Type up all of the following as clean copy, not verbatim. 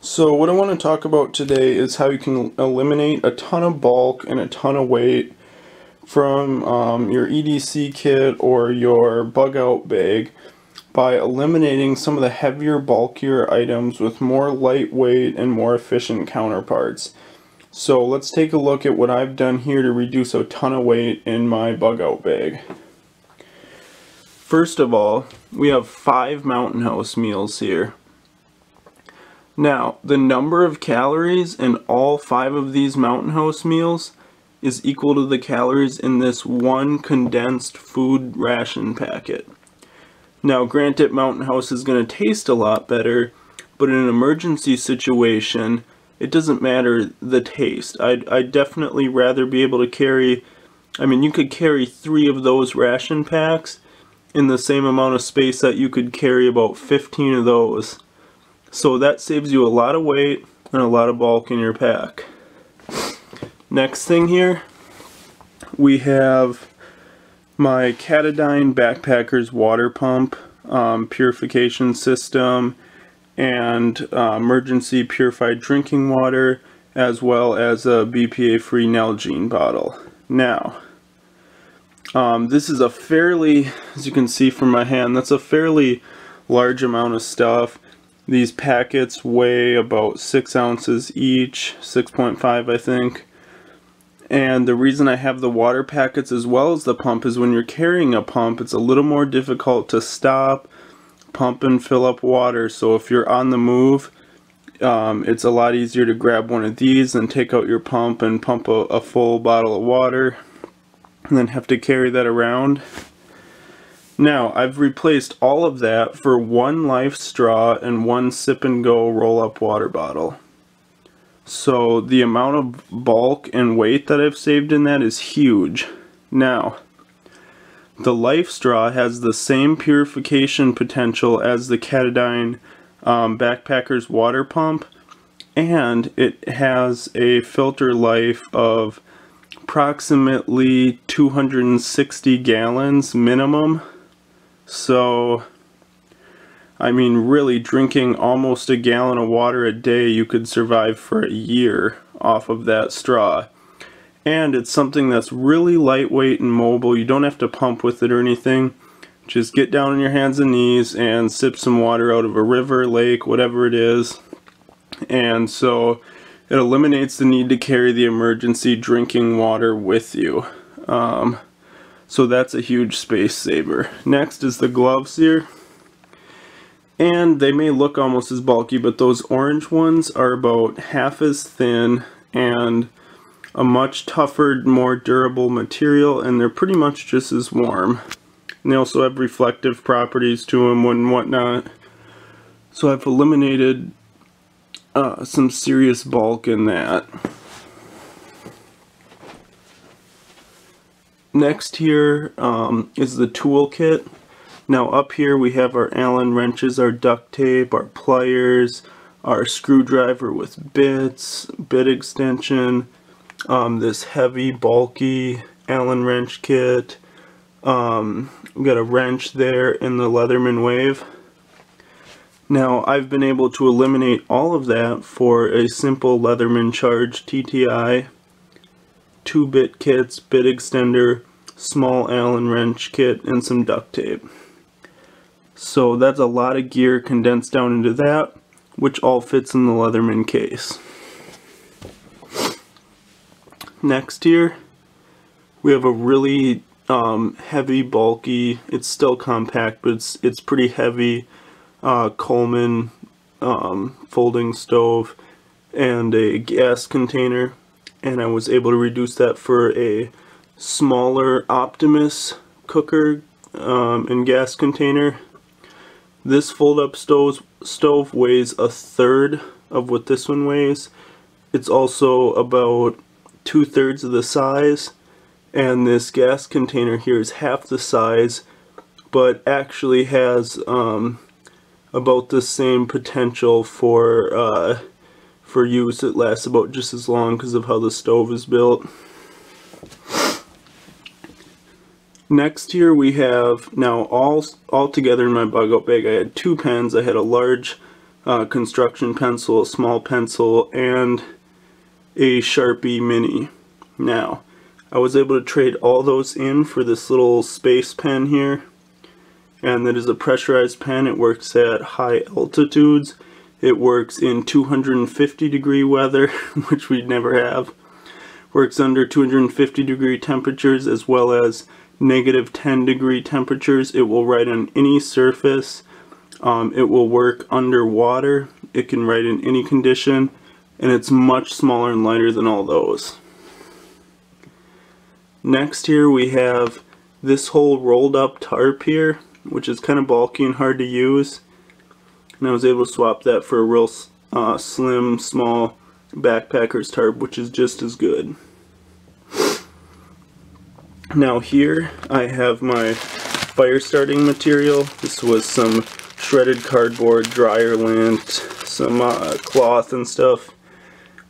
So what I want to talk about today is how you can eliminate a ton of bulk and a ton of weight from your EDC kit or your bug out bag by eliminating some of the heavier, bulkier items with more lightweight and more efficient counterparts. So let's take a look at what I've done here to reduce a ton of weight in my bug out bag. First of all, we have 5 Mountain House meals here. Now, the number of calories in all 5 of these Mountain House meals is equal to the calories in this one condensed food ration packet. Now, granted, Mountain House is going to taste a lot better, but in an emergency situation, it doesn't matter the taste. I'd definitely rather be able to carry, you could carry 3 of those ration packs in the same amount of space that you could carry about 15 of those. So that saves you a lot of weight and a lot of bulk in your pack. Next thing here, we have my Katadyn Backpacker's water pump purification system and emergency purified drinking water, as well as a BPA-free Nalgene bottle. Now, this is a fairly, as you can see from my hand, that's a fairly large amount of stuff. These packets weigh about 6 ounces each, 6.5 I think. And the reason I have the water packets as well as the pump is when you're carrying a pump, it's a little more difficult to stop, pump and fill up water. So if you're on the move, it's a lot easier to grab one of these and take out your pump and pump a full bottle of water and then have to carry that around. Now, I've replaced all of that for 1 Life straw and 1 Sip and Go roll-up water bottle. So the amount of bulk and weight that I've saved in that is huge. Now, the Life straw has the same purification potential as the Katadyn Backpacker's water pump, and it has a filter life of approximately 260 gallons minimum. So, really drinking almost a gallon of water a day, you could survive for a year off of that straw. And it's something that's really lightweight and mobile. You don't have to pump with it or anything. Just get down on your hands and knees and sip some water out of a river, lake, whatever it is. And so it eliminates the need to carry the emergency drinking water with you. So that's a huge space saver. Next is the gloves here. And they may look almost as bulky, but those orange ones are about half as thin and a much tougher, more durable material, and they're pretty much just as warm. And they also have reflective properties to them and whatnot. So I've eliminated some serious bulk in that. Next here is the toolkit. Now up here we have our Allen wrenches, our duct tape, our pliers, our screwdriver with bits, bit extension, this heavy bulky Allen wrench kit. We've got a wrench there in the Leatherman Wave. Now I've been able to eliminate all of that for a simple Leatherman Charge TTI. 2-bit kits, bit extender, small Allen wrench kit, and some duct tape. So that's a lot of gear condensed down into that, which all fits in the Leatherman case. Next here, we have a really heavy, bulky, it's still compact, but it's pretty heavy Coleman folding stove and a gas container. And I was able to reduce that for a smaller Optimus cooker and gas container. This fold-up stove weighs 1/3 of what this one weighs. It's also about 2/3 of the size, and this gas container here is half the size, but actually has about the same potential for use. It lasts about just as long because of how the stove is built. Next here we have, now all together in my bug out bag, I had 2 pens. I had a large construction pencil, a small pencil, and a Sharpie mini. Now, I was able to trade all those in for this little space pen here, and that is a pressurized pen. It works at high altitudes. It works in 250 degree weather, which we'd never have. Works under 250 degree temperatures as well as negative 10 degree temperatures. It will write on any surface. It will work underwater. It can write in any condition, and it's much smaller and lighter than all those. Next here we have this whole rolled up tarp here, which is kind of bulky and hard to use. And I was able to swap that for a real slim, small backpacker's tarp, which is just as good. Now here I have my fire starting material. This was some shredded cardboard, dryer lint, some cloth and stuff.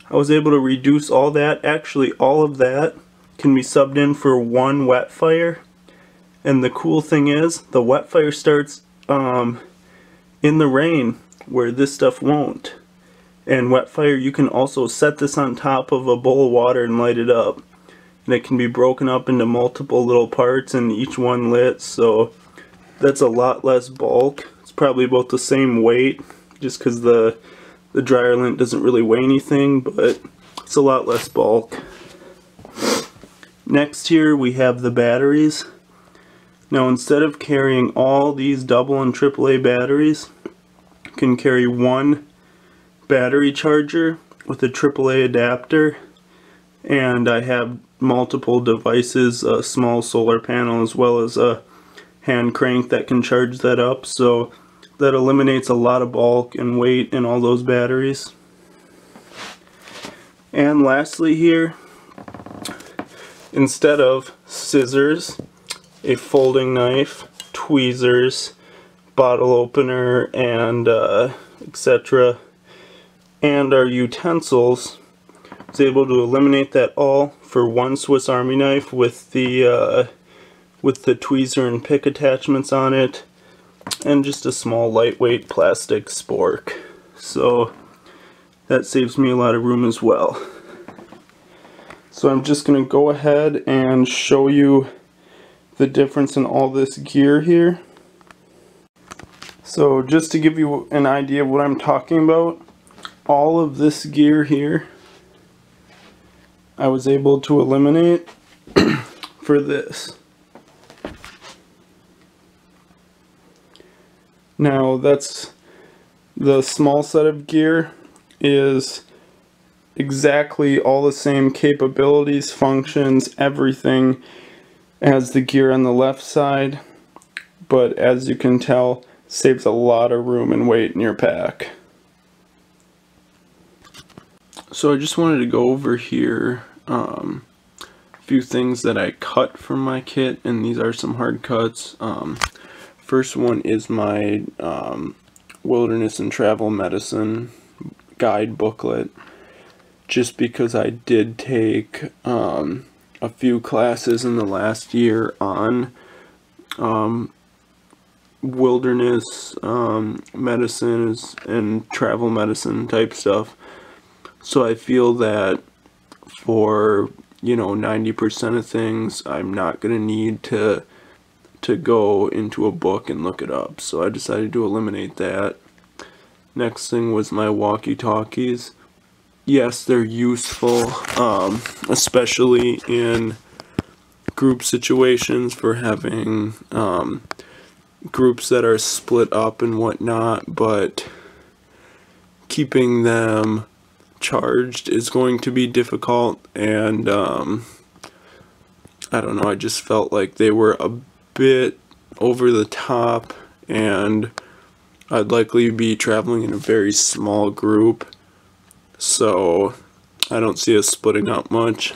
I was able to reduce all that. Actually, all of that can be subbed in for one wet fire. And the cool thing is, the wet fire starts in the rain, where this stuff won't. And wet fire, you can also set this on top of a bowl of water and light it up. And it can be broken up into multiple little parts and each one lit, so that's a lot less bulk. It's probably about the same weight, just because the dryer lint doesn't really weigh anything, but it's a lot less bulk. Next here we have the batteries. Now instead of carrying all these double and AAA batteries, you can carry one battery charger with a AAA adapter, and I have multiple devices, a small solar panel as well as a hand crank that can charge that up, so that eliminates a lot of bulk and weight in all those batteries. And lastly here, instead of scissors, a folding knife, tweezers, bottle opener, and etc., and our utensils, I was able to eliminate that all for one Swiss Army knife with the tweezer and pick attachments on it, and just a small lightweight plastic spork. So that saves me a lot of room as well. So I'm just going to go ahead and show you the difference in all this gear here. So just to give you an idea of what I'm talking about, all of this gear here I was able to eliminate for this. Now that's the small set of gear is exactly all the same capabilities, functions, everything as the gear on the left side, but as you can tell, saves a lot of room and weight in your pack. So I just wanted to go over here a few things that I cut from my kit, and these are some hard cuts. First one is my Wilderness and Travel Medicine guide booklet, just because I did take a few classes in the last year on wilderness medicine and travel medicine type stuff. So I feel that for 90% of things I'm not going to need to go into a book and look it up, so I decided to eliminate that. Next thing was my walkie-talkies. Yes, they're useful, especially in group situations for having groups that are split up and whatnot, but keeping them charged is going to be difficult, and I don't know, I just felt like they were a bit over the top, and I'd likely be traveling in a very small group, so I don't see us splitting up much.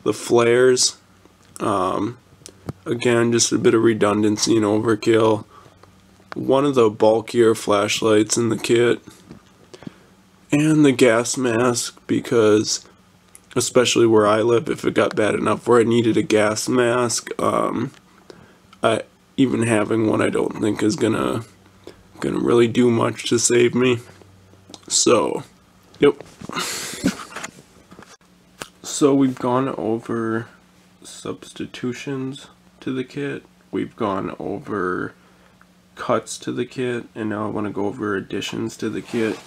The flares, again, just a bit of redundancy and overkill. One of the bulkier flashlights in the kit, and the gas mask, because especially where I live, if it got bad enough where I needed a gas mask, even having one I don't think is gonna gonna really do much to save me. So, yep. So we've gone over substitutions to the kit, we've gone over cuts to the kit, and now I want to go over additions to the kit.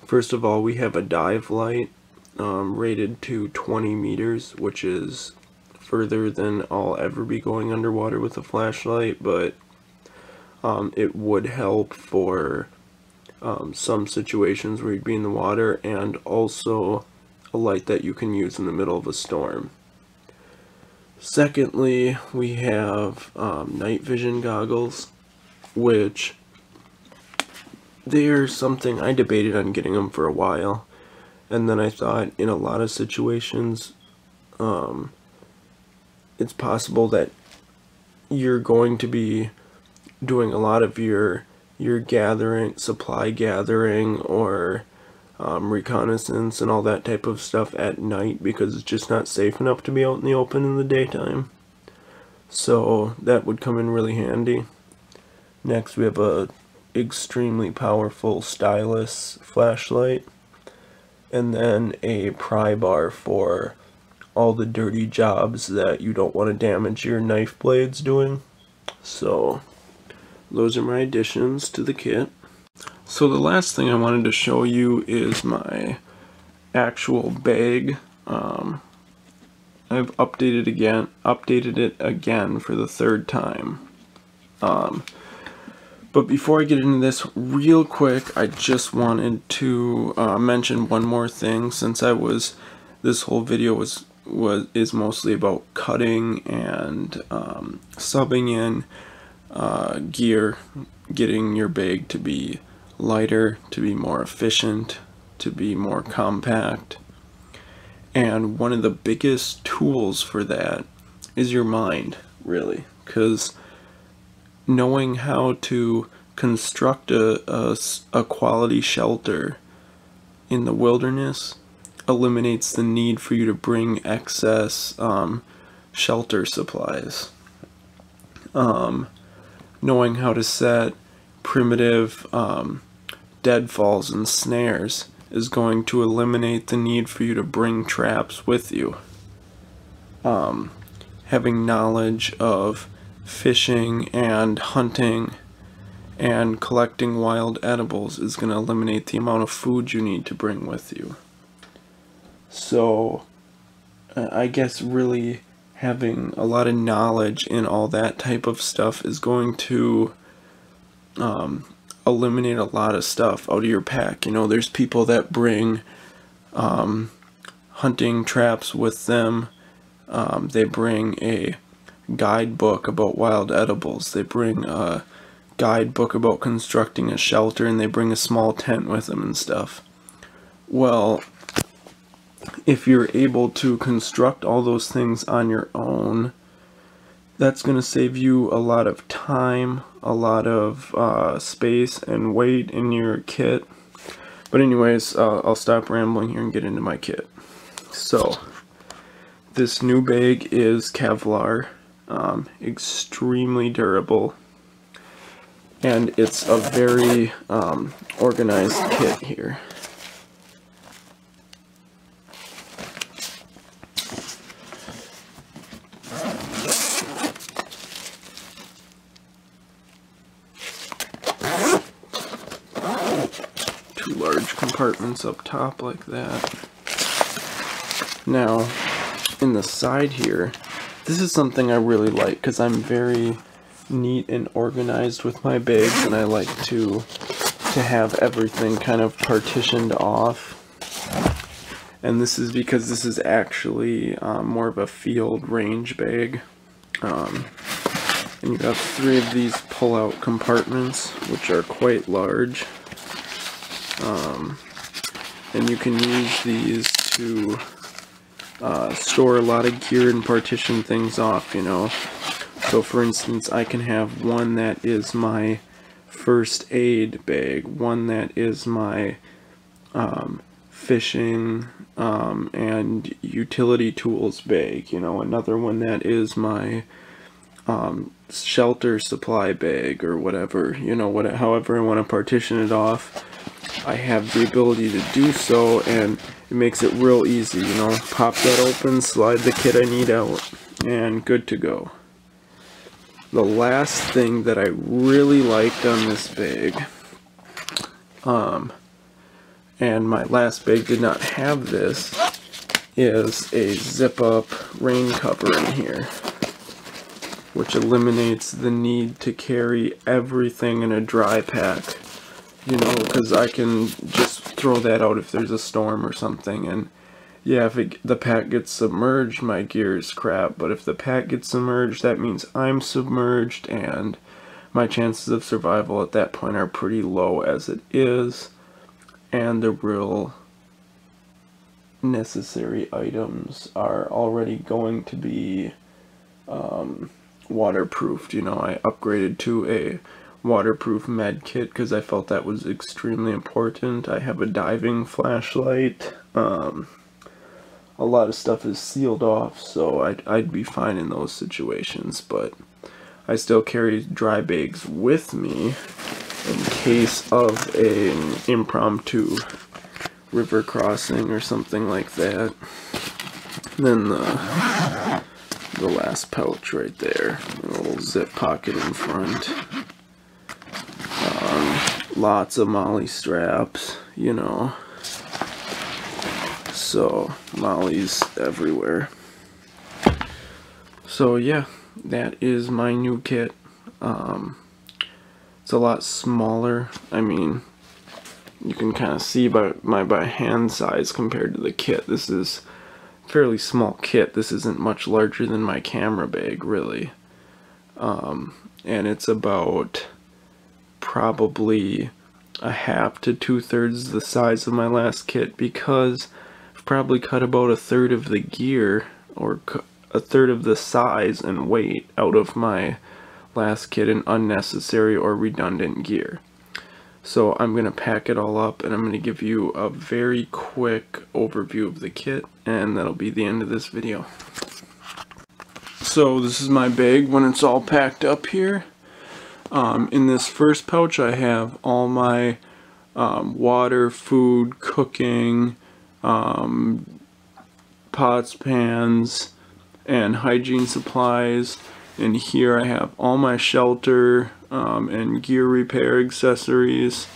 First of all, we have a dive light rated to 20 meters, which is further than I'll ever be going underwater with a flashlight, but it would help for some situations where you'd be in the water, and also a light that you can use in the middle of a storm. Secondly, we have night vision goggles, which they're something I debated on getting them for a while, and then I thought in a lot of situations it's possible that you're going to be doing a lot of your supply gathering, or reconnaissance and all that type of stuff at night, because it's just not safe enough to be out in the open in the daytime. So that would come in really handy. Next, we have a extremely powerful stylus flashlight, and then a pry bar for all the dirty jobs that you don't want to damage your knife blades doing. So those are my additions to the kit. So the last thing I wanted to show you is my actual bag. I've updated it again for the third time. But before I get into this real quick, I just wanted to mention one more thing, since this whole video is mostly about cutting and subbing in gear, getting your bag to be lighter, to be more efficient, to be more compact. And one of the biggest tools for that is your mind, really, because knowing how to construct a quality shelter in the wilderness eliminates the need for you to bring excess shelter supplies. Knowing how to set primitive deadfalls and snares is going to eliminate the need for you to bring traps with you. Having knowledge of fishing and hunting and collecting wild edibles is going to eliminate the amount of food you need to bring with you. So I guess really having a lot of knowledge in all that type of stuff is going to eliminate a lot of stuff out of your pack. You know, there's people that bring hunting traps with them. They bring a guidebook about wild edibles. They bring a guidebook about constructing a shelter, and they bring a small tent with them and stuff. Well, if you're able to construct all those things on your own, that's going to save you a lot of time, a lot of space and weight in your kit. But anyways, I'll stop rambling here and get into my kit. So, this new bag is Kevlar, extremely durable, and it's a very organized kit here. Two large compartments up top like that. Now, in the side here, this is something I really like because I'm very neat and organized with my bags, and I like to have everything kind of partitioned off. And this is because this is actually more of a field range bag. And you have 3 of these pull-out compartments, which are quite large. And you can use these to store a lot of gear and partition things off, you know. So for instance, I can have one that is my first aid bag, one that is my fishing and utility tools bag, you know, another one that is my shelter supply bag or whatever, you know, however I want to partition it off, I have the ability to do so, and it makes it real easy, you know. Pop that open, slide the kit I need out, and good to go. The last thing that I really liked on this bag, and my last bag did not have this, is a zip-up rain cover in here, which eliminates the need to carry everything in a dry pack, you know, because I can just throw that out if there's a storm or something. And yeah, if the pack gets submerged, my gear is crap, but if the pack gets submerged, that means I'm submerged, and my chances of survival at that point are pretty low as it is, and the real necessary items are already going to be waterproofed. You know, I upgraded to a waterproof med kit because I felt that was extremely important. I have a diving flashlight. A lot of stuff is sealed off, so I'd be fine in those situations, but I still carry dry bags with me in case of an impromptu river crossing or something like that. And then the last pouch right there, a little zip pocket in front. Lots of molly straps, you know. So mollies everywhere. So yeah, that is my new kit. It's a lot smaller. I mean, you can kind of see by my hand size compared to the kit. This is a fairly small kit. This isn't much larger than my camera bag, really. And it's about probably a half to 2/3 the size of my last kit, because I've probably cut about 1/3 of the gear, or 1/3 of the size and weight out of my last kit in unnecessary or redundant gear. So I'm going to pack it all up, and I'm going to give you a very quick overview of the kit, and that'll be the end of this video. So this is my bag when it's all packed up here. In this first pouch I have all my water, food, cooking, pots, pans, and hygiene supplies. And here I have all my shelter and gear repair accessories.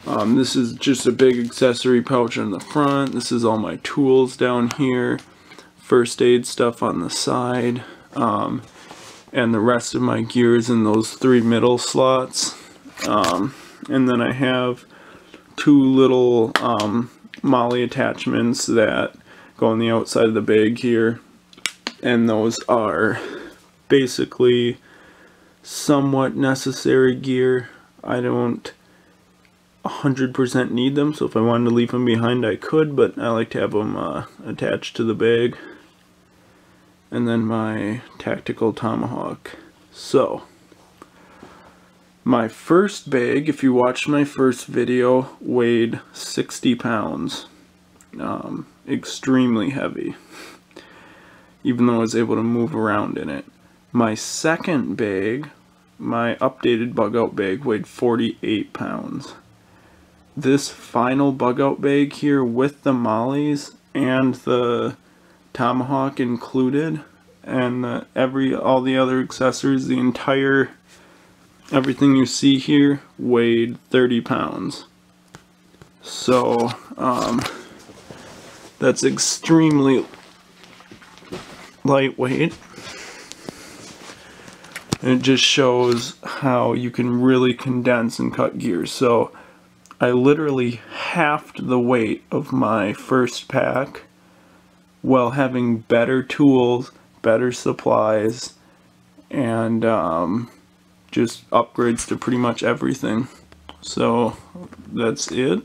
This is just a big accessory pouch on the front. This is all my tools down here. First aid stuff on the side. And the rest of my gear is in those 3 middle slots. And then I have 2 little molly attachments that go on the outside of the bag here. And those are basically somewhat necessary gear. I don't 100% need them, so if I wanted to leave them behind I could, but I like to have them attached to the bag. And then my tactical tomahawk. So my first bag, if you watched my first video, weighed 60 pounds. Extremely heavy, even though I was able to move around in it. My second bag, my updated bug out bag, weighed 48 pounds. This final bug out bag here with the mollies and the tomahawk included, and all the other accessories, everything you see here weighed 30 pounds. So that's extremely lightweight. And it just shows how you can really condense and cut gears. So I literally halved the weight of my first pack while having better tools, better supplies, and just upgrades to pretty much everything. So that's it.